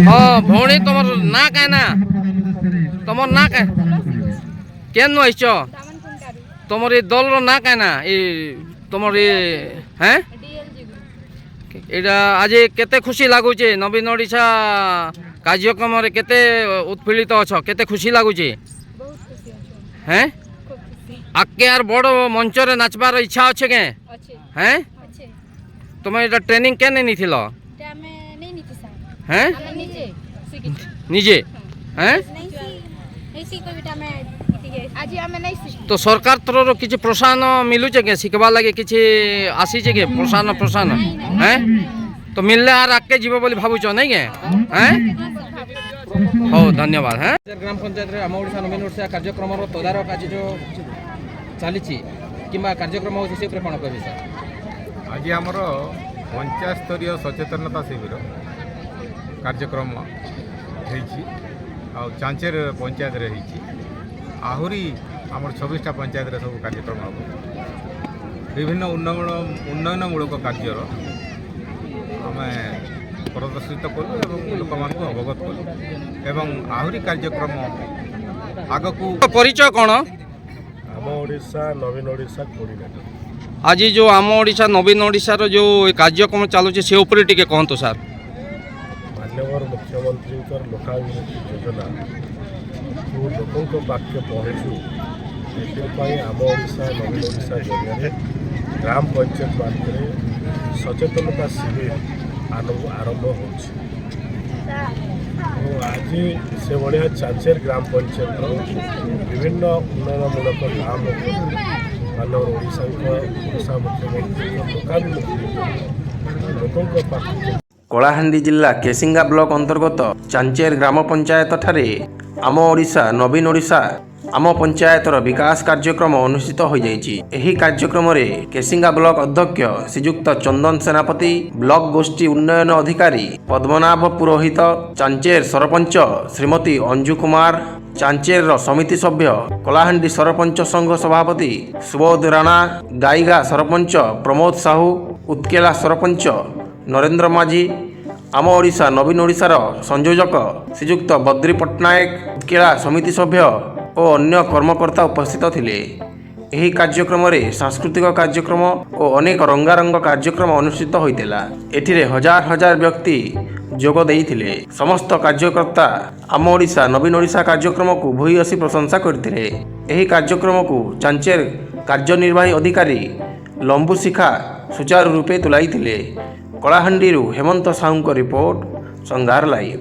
हाँ भौणी तुम ना क्या ना तुम ना क्या केन आइच तुम ये दल ना क्या ना तुम ये हैं यहाँ आज केते खुशी लगुचे नवीन ओडिशा कार्यक्रम केते उत्फुल्लित अच्छ केते खुशी लगुचे हैं आगे यार बड़ मंच रे नाचबार इच्छा अच्छे के हैं तुम ये ट्रेनिंग क्या नहीं थी हैं निजे हैं तो सरकार तरह किसी प्रोत्साहन मिलुचे के शिखवा लगे किसी आसीचे के प्रोत्साहन हैं तो मिलले आर आगे जीव बोली भावुच नहीं के हैं हो धन्यवाद हैं ग्राम पंचायत रे आम ओडिशा नवीन ओडिशा कार्यक्रम तदारक आज जो चली किंबा कार्यक्रम हो से कोन कहबे सर आज हमर पंचायत स्तरीय सचेतनता शिविर कार्यक्रम चांचेर पंचायत रे आहरी आमर 26टा पंचायत रे सब कार्यक्रम हम विभिन्न उन्नयनमूलक कार्य आम प्रदर्शित कलु लोक मान अवगत कलु एवं आहरी कार्यक्रम आग को परिचय कौन आम ओडिशा नवीन ओडिशा कोऑर्डिनेटर आज जो आम ओडिशा नवीन ओडिशा रो जो कार्यक्रम चलुचे से ऊपर टिके कहतो सर माननीय मुख्यमंत्री लोकाभिमुखी योजना लोकों पाखे पहुँचू ये आम ओडिशा नवीन ओडिशा जरिए ग्राम पंचायत मार्ग सचेतनता शिविर आरंभ हो आज से भाया चांचेर ग्राम पंचायत विभिन्न उन्नयनमूलक काम मानव ओडिशा मुख्यमंत्री लोकाभिमुखी लोकों पाखे कलाहांडी जिला केसिंगा ब्लॉक अंतर्गत चांचेर ग्राम पंचायत ठारे आम ओडिशा नवीन ओडिशा आम पंचायतर विकास कार्यक्रम अनुष्ठित हो जाइछि। एही कार्यक्रम रे केसिंगा ब्लॉक अध्यक्ष श्रीयुक्त चंदन सेनापति ब्लॉक गोष्ठी उन्नयन अधिकारी पद्मनाभ पुरोहित चांचेर सरपंच श्रीमती अंजु कुमार चांचेर समिति सभ्य कलाहांडी सरपंच संघ सभापति सुबोध राणा गाईगा सरपंच प्रमोद साहू उत्केला सरपंच नरेंद्र माझी आम ओडिशा नवीन ओडिशार संयोजक श्रीयुक्त बद्री पट्टनायक उत्केला समिति सभ्य और अन्य कर्मकर्ता उपस्थित थिले। एही कार्यक्रम रे सांस्कृतिक कार्यक्रम और अनेक रंगारंग कार्यक्रम अनुष्ठित होइतिला। एथिरे हजार हजार व्यक्ति जोग देइथिले। समस्त कार्यकर्ता आम ओडिशा नवीन ओडिशा कार्यक्रम को भूयसी प्रशंसा करथिले। एही कार्यक्रम को चांचेर कार्यनिर्वाही अधिकारी लंबू शिखा सुचारू रूपे तुलाइथिले। कलाहांडी हेमंत साहू रिपोर्ट संघार लाइव।